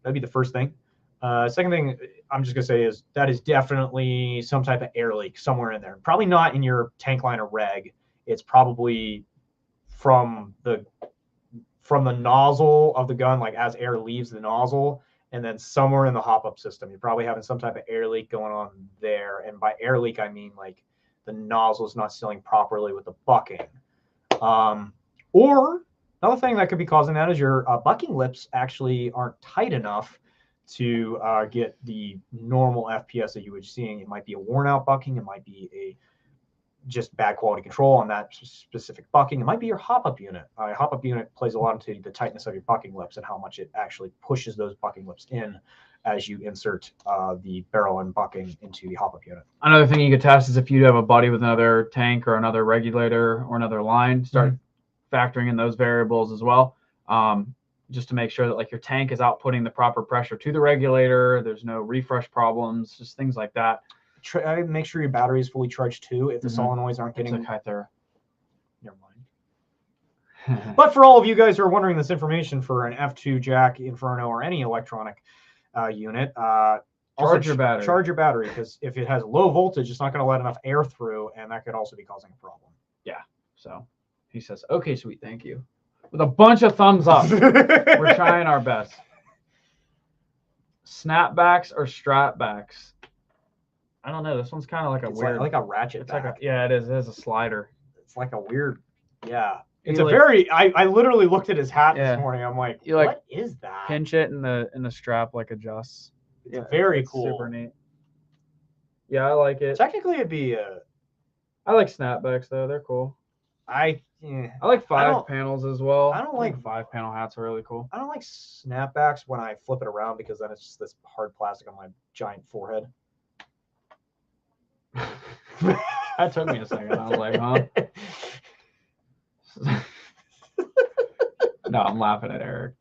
That'd be the first thing. Second thing I'm just going to say is that is definitely some type of air leak somewhere in there. Probably not in your tank liner reg. It's probably from the nozzle of the gun, like as air leaves the nozzle, and then somewhere in the hop-up system. You're probably having some type of air leak going on there. And by air leak, I mean like the nozzle is not sealing properly with the bucking. Or another thing that could be causing that is your bucking lips actually aren't tight enough to get the normal FPS that you would be seeing. It might be a worn out bucking. It might be a just bad quality control on that specific bucking. It might be your hop-up unit. A hop-up unit plays a lot into the tightness of your bucking lips and how much it actually pushes those bucking lips in as you insert the barrel and bucking into the hop-up unit. Another thing you could test is if you have a buddy with another tank or another regulator or another line, start factoring in those variables as well, just to make sure that like your tank is outputting the proper pressure to the regulator. There's no refresh problems, just things like that. Make sure your battery is fully charged too. If the solenoids aren't getting, it's like never mind. But for all of you guys who are wondering this information for an F2 Jack, Inferno, or any electronic unit, charge your battery. Charge your battery, because if it has low voltage, it's not going to let enough air through, and that could also be causing a problem. Yeah. So he says, "Okay, sweet, thank you," with a bunch of thumbs up. We're trying our best. Snapbacks or strapbacks? I don't know. This one's kind of like a weird, like a ratchet. It's back. Like yeah, it is. It is a slider. It's like a weird. Yeah. It's very. I literally looked at his hat this morning. I'm like, what is that? Pinch it and the strap like adjusts. It's very cool. Super neat. Yeah, I like it. Technically, it'd be I like snapbacks though. They're cool. I like 5 panels as well. I don't like 5-panel hats are really cool. I don't like snapbacks when I flip it around, because then it's just this hard plastic on my giant forehead. That took me a second. I was like, huh? No, I'm laughing at Eric.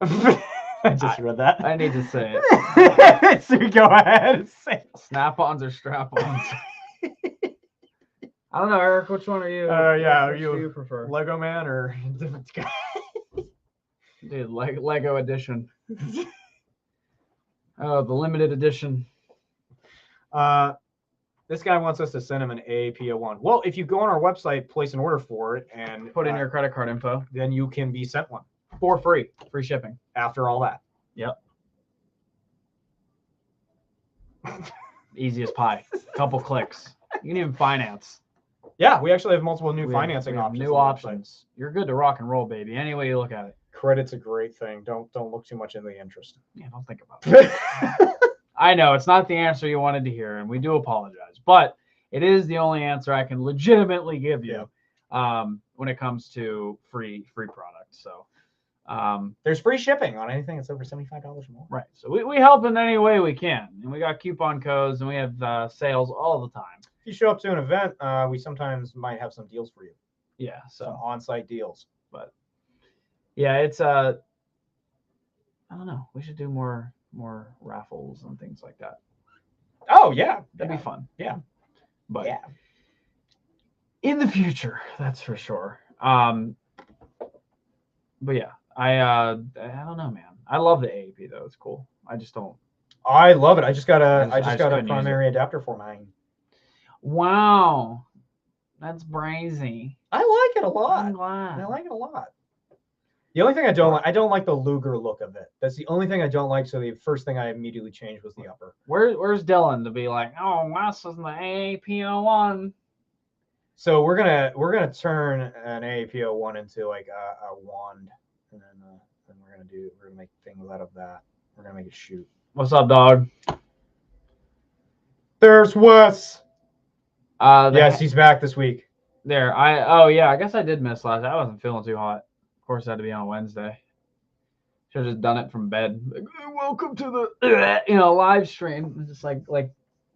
I just read that. I need to say it. So go ahead and say it. Snap-ons or strap-ons? I don't know, Eric. Which one are you? Which do you prefer? Lego Man or different guy? Dude, Lego edition. Oh, the limited edition. This guy wants us to send him an AAP01. Well, if you go on our website, place an order for it, and put in your credit card info, then you can be sent one for free shipping. After all that. Yep. Easy as pie. Couple clicks. You can even finance. Yeah, we actually have multiple new financing options. New options. You're good to rock and roll, baby. Any way you look at it. Credit's a great thing. Don't look too much into the interest. Yeah, don't think about it. I know it's not the answer you wanted to hear, and we do apologize, but it is the only answer I can legitimately give you when it comes to free products. So there's free shipping on anything that's over $75 or more. Right. So we help in any way we can, and we got coupon codes, and we have sales all the time. If you show up to an event, we sometimes might have some deals for you. Yeah, so some on-site deals. But yeah, it's I don't know. We should do more raffles and things like that. Oh yeah, that'd be fun. Yeah, but in the future, that's for sure. But yeah, I don't know, man. I love the AAP though. It's cool. I just don't. I love it. I just got a primary adapter for mine. Wow, that's brazy. I like it a lot. I'm glad. I like it a lot. The only thing I don't like the Luger look of it. That's the only thing I don't like. So the first thing I immediately changed was the upper. Where's Dylan to be like, oh, this is the AAP01? So we're gonna turn an AAP01 into like a wand, and then we're gonna make things out of that. We're gonna make it shoot. What's up, dog? There's Wes. Yes, he's back this week. There. I guess I did miss last. I wasn't feeling too hot. Of course, it had to be on Wednesday. Should have just done it from bed. Like, welcome to the live stream. Just like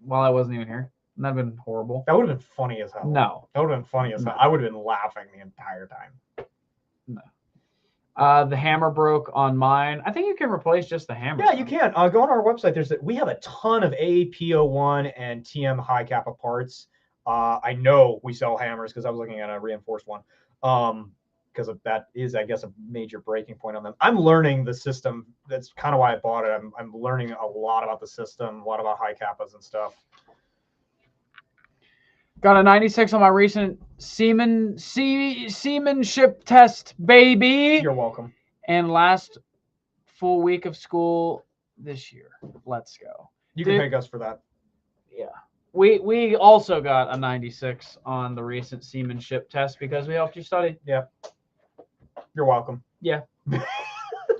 while I wasn't even here. That'd been horrible. That would have been funny as hell. No. That would have been funny as hell. I would have been laughing the entire time. No. The hammer broke on mine. I think you can replace just the hammer. Yeah, you can. Go on our website. We have a ton of AAP01 and TM high kappa parts. I know we sell hammers because I was looking at a reinforced one. Because that is, I guess, a major breaking point on them. I'm learning the system. That's kind of why I bought it. I'm learning a lot about the system, a lot about high kappas and stuff. Got a 96 on my recent seamanship test, baby. You're welcome. And last full week of school this year. Let's go. You can thank us for that. Yeah. We also got a 96 on the recent seamanship test because we helped you study. Yep. You're welcome. Yeah.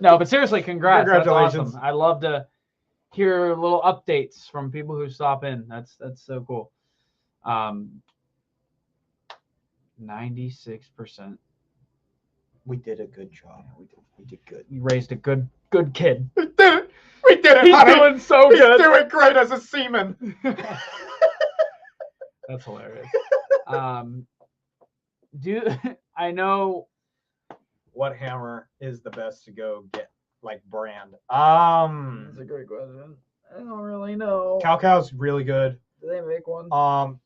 No, but seriously, congrats. Congratulations. That's awesome. I love to hear little updates from people who stop in. That's so cool. 96%. We did a good job. We did good. You raised a good kid. We did it. We did it. He's honey. doing so He's good. doing great as a seaman. That's hilarious. I know What hammer is the best to go get, like, brand? that's a great question. I don't really know. Cow's really good. Do they make one?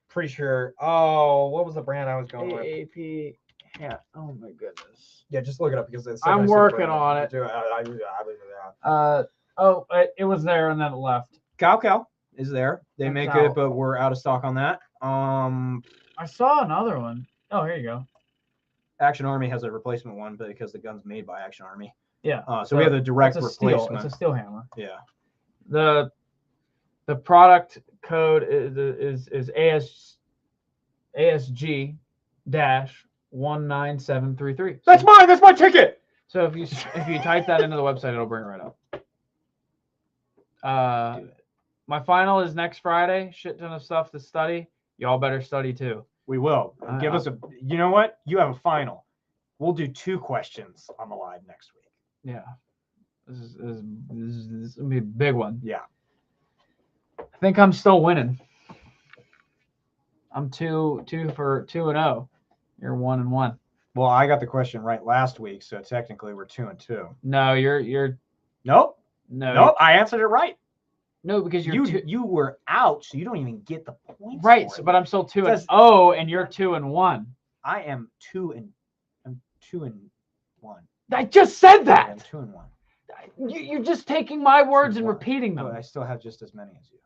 Pretty sure. Oh, what was the brand I was going with? AAP. Yeah. Oh my goodness. Yeah, just look it up because it's. I'm working on it. It was there and then it left. Cow is there. They That's make out. it, but we're out of stock on that. I saw another one. Oh, here you go. Action Army has a replacement one, but because the gun's made by Action Army. Yeah. So we have the direct it's a steel. replacement. It's a steel hammer. Yeah. The product code is ASG dash 19733. That's mine. That's my ticket. So if you type that into the website, it'll bring it right up. My final is next Friday. Shit ton of stuff to study. Y'all better study too. We will. Give us a. You know what? You have a final. We'll do 2 questions on the live next week. Yeah. This is gonna be a big one. Yeah. I think I'm still winning. I'm 2-0. You're 1-1. Well, I got the question right last week, so technically we're 2-2. No, you're Nope. no. I answered it right. No, because You were out, so you don't even get the points. right. for So, it. but I'm still 2-0, and you're 2-1. I am 2-1. I just said I'm that. 2-1. You're just taking my words and 2-1. repeating them. But I still have just as many as you.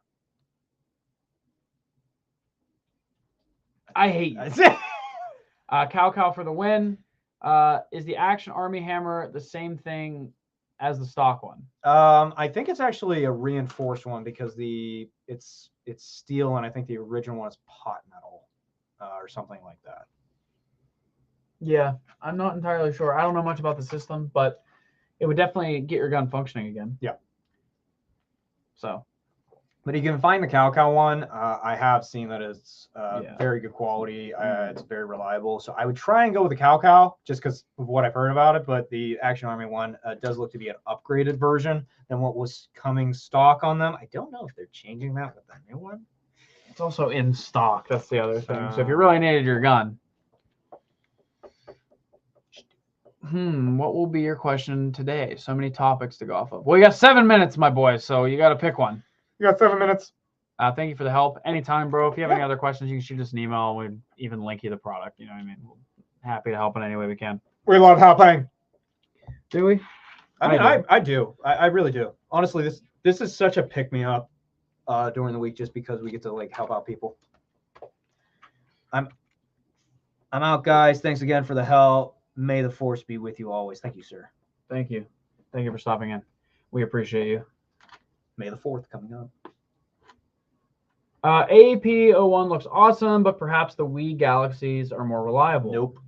I hate you. That's it. Cow for the win. Is the Action Army hammer the same thing as the stock one? I think it's actually a reinforced one because it's steel, and I think the original one is pot metal, or something like that. Yeah, I'm not entirely sure. I don't know much about the system, but it would definitely get your gun functioning again. Yeah. So. But you can find the Cow one. I have seen that it's Yeah. very good quality. It's very reliable. So I would try and go with the Cow just because of what I've heard about it. But the Action Army one does look to be an upgraded version than what was coming stock on them. I don't know if they're changing that with the new one. It's also in stock. That's the other thing. So if you really needed your gun. What will be your question today? So many topics to go off of. Well, you got 7 minutes, my boy. So you got to pick one. You got 7 minutes. Thank you for the help. Anytime, bro. If you have any other questions, you can shoot us an email. We'd even link you the product. You know what I mean? We're happy to help in any way we can. We love helping. Do we? I do. I really do. Honestly, this is such a pick me up during the week just because we get to like help out people. I'm out, guys. Thanks again for the help. May the force be with you always. Thank you, sir. Thank you. Thank you for stopping in. We appreciate you. May the 4th coming up. AAP01 looks awesome, but perhaps the Wii Galaxies are more reliable. Nope.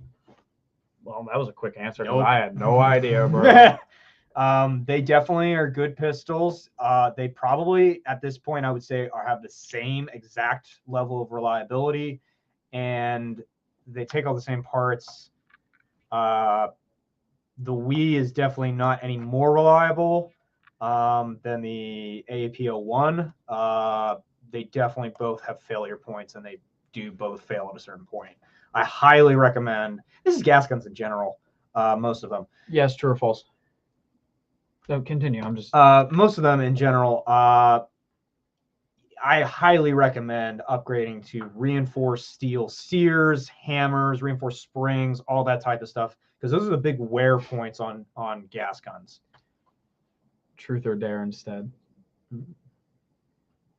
Well, that was a quick answer. Nope. I had no idea, bro. They definitely are good pistols. They probably, at this point, I would say, have the same exact level of reliability, and they take all the same parts. The Wii is definitely not any more reliable than the AAP01. They definitely both have failure points, and they do both fail at a certain point. I highly recommend. This is gas guns in general. Most of them. Yes, true or false? So continue. I'm just. Most of them in general. I highly recommend upgrading to reinforced steel sears, hammers, reinforced springs, all that type of stuff, because those are the big wear points on gas guns. Truth or dare instead.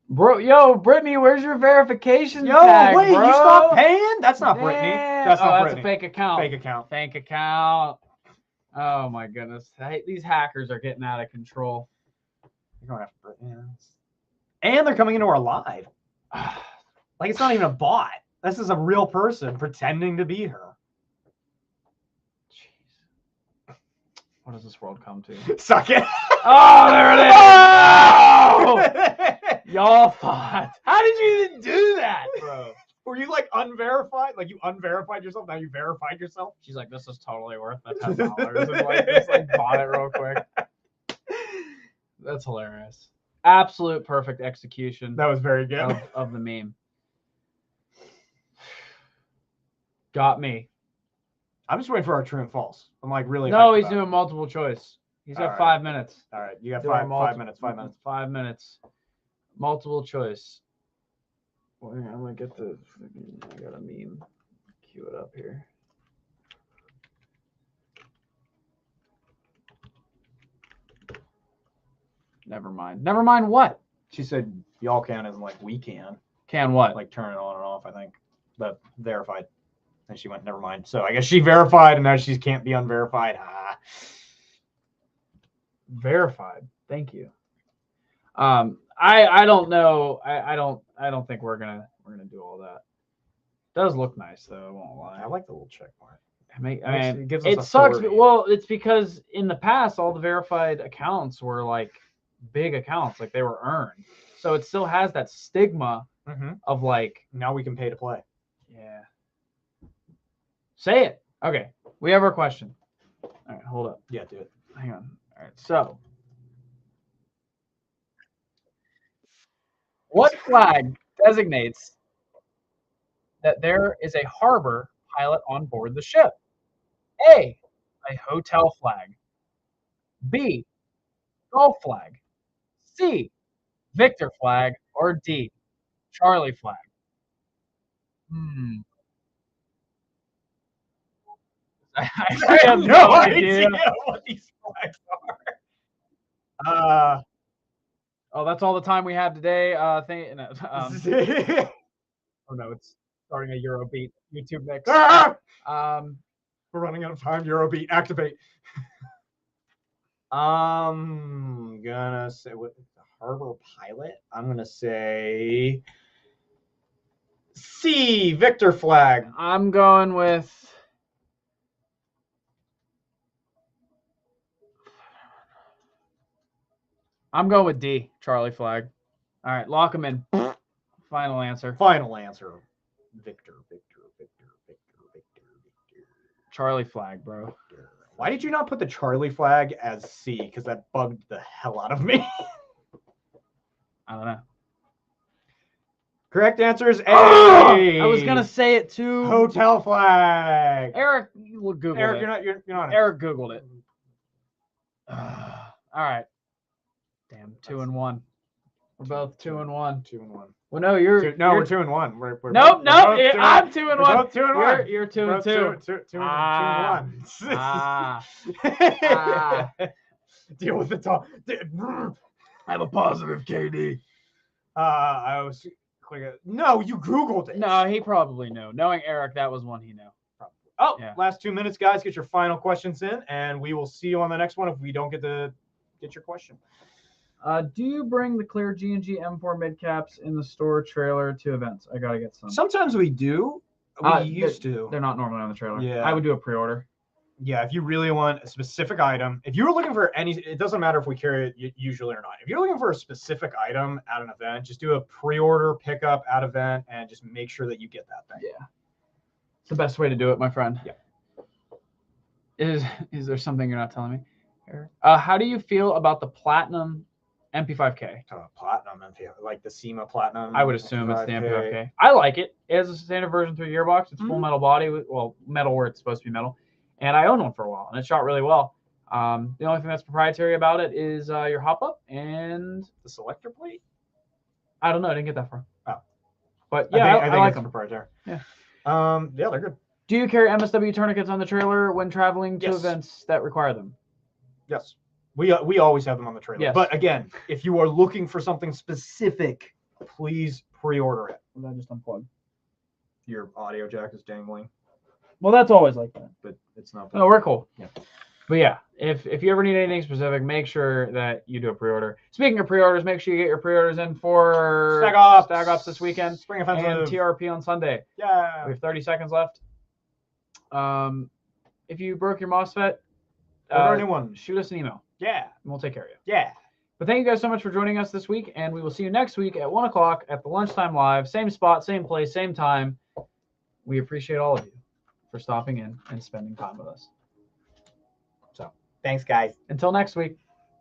Bro, yo, Brittany, where's your verification tag, wait, bro? you stopped paying? That's not Brittany. That's not that's Brittany. a fake account. Fake account. Fake account. Oh my goodness. These hackers are getting out of control. You're going after Brittany. And they're coming into our live. Like, it's not even a bot. This is a real person pretending to be her. Jeez. What does this world come to? Suck it. Oh, there it is. Oh! Y'all thought. How did you even do that, bro? Were you like unverified? Like you unverified yourself, now you verified yourself? She's like, this is totally worth the $10. And like, just like bought it real quick. That's hilarious. Absolute perfect execution That was very good. of the meme. Got me. I'm just waiting for our true and false. I'm like really. No, hyped he's about doing it. multiple choice. He's got All right. 5 minutes. All right, you got Doing 5 minutes. 5 minutes. 5 minutes. Multiple choice. Well, I'm gonna get the. I got a meme. Cue it up here. Never mind. Never mind what? She said y'all can isn't like we can. Can what? Like turn it on and off. I think, but verified. And she went, never mind. So I guess she verified, and now she can't be unverified. Ah. Verified. Thank you. I don't know. I don't think we're gonna do all that. Does look nice though. I won't lie. I like the little check mark. I mean, It gives us it sucks. authority. Well, it's because in the past, all the verified accounts were like big accounts, like they were earned. So it still has that stigma of like. Now we can pay to play. Yeah. Say it. Okay. We have our question. All right. Hold up. Yeah, do it. Hang on. All right. So, what flag designates that there is a harbor pilot on board the ship? A hotel flag. B, golf flag. C, Victor flag. Or D, Charlie flag. I have no idea what these flags are. Oh, that's all the time we have today. Oh no, it's starting a Eurobeat YouTube mix. We're running out of time. Eurobeat, activate. I'm gonna say what the harbor pilot. I'm gonna say C, Victor flag. I'm going with. I'm going with D, Charlie flag. All right, lock them in. Final answer. Final answer. Victor. Charlie flag, bro. Why did you not put the Charlie flag as C? Because that bugged the hell out of me. I don't know. Correct answer is A. I was gonna say it too. Hotel flag. Eric, you Googled Eric, it. you're not. Eric Googled it. All right. Damn, 2-1. We're both 2-1. 2-1. Well, no, you're. We're 2-1. We're Nope, both I'm 2-1. We're both 2-1. You're 2-2. 2-1. Deal with the talk. I have a positive KD. I was clicking. No, you Googled it. No, he probably knew. Knowing Eric, that was one he knew. Probably. Oh, Yeah. Last 2 minutes, guys. Get your final questions in, and we will see you on the next one if we don't get your question. Do you bring the clear G&G M4 mid caps in the store trailer to events? I gotta get some. Sometimes we do. We used to. They're not normally on the trailer. Yeah. I would do a pre-order. Yeah, if you really want a specific item, if you were looking for any, it doesn't matter if we carry it usually or not. If you're looking for a specific item at an event, just do a pre-order pickup at event and just make sure that you get that thing. Yeah. It's the best way to do it, my friend. Yeah. Is there something you're not telling me? How do you feel about the Platinum MP5K? Platinum MP5, like the SEMA Platinum. I would assume it's the MP5K. I like it. It has a standard version 3 gearbox. It's full metal body, well, metal where it's supposed to be metal. And I owned one for a while, and it shot really well. The only thing that's proprietary about it is your hop up and the selector plate. I don't know. I didn't get that far. Oh, but yeah, I like it's them. proprietary. Yeah. Yeah, they're good. Do you carry MSW tourniquets on the trailer when traveling to Yes. events that require them? Yes, we always have them on the trailer. Yes. But again, if you are looking for something specific, please pre-order it. Will that just unplug? Your audio jack is dangling, Well, that's always like that. but it's not. No, we're cool. Yeah. But yeah, if you ever need anything specific, make sure that you do a pre-order. Speaking of pre-orders, make sure you get your pre-orders in for Stag Ops this weekend Spring and Offensive. TRP on Sunday. Yeah. We have 30 seconds left. If you broke your MOSFET, Order a new one. shoot us an email, Yeah. and we'll take care of you. Yeah. But thank you guys so much for joining us this week, and we will see you next week at 1 o'clock at the Lunchtime Live. Same spot, same place, same time. We appreciate all of you for stopping in and spending time with us. Thanks, guys. Until next week.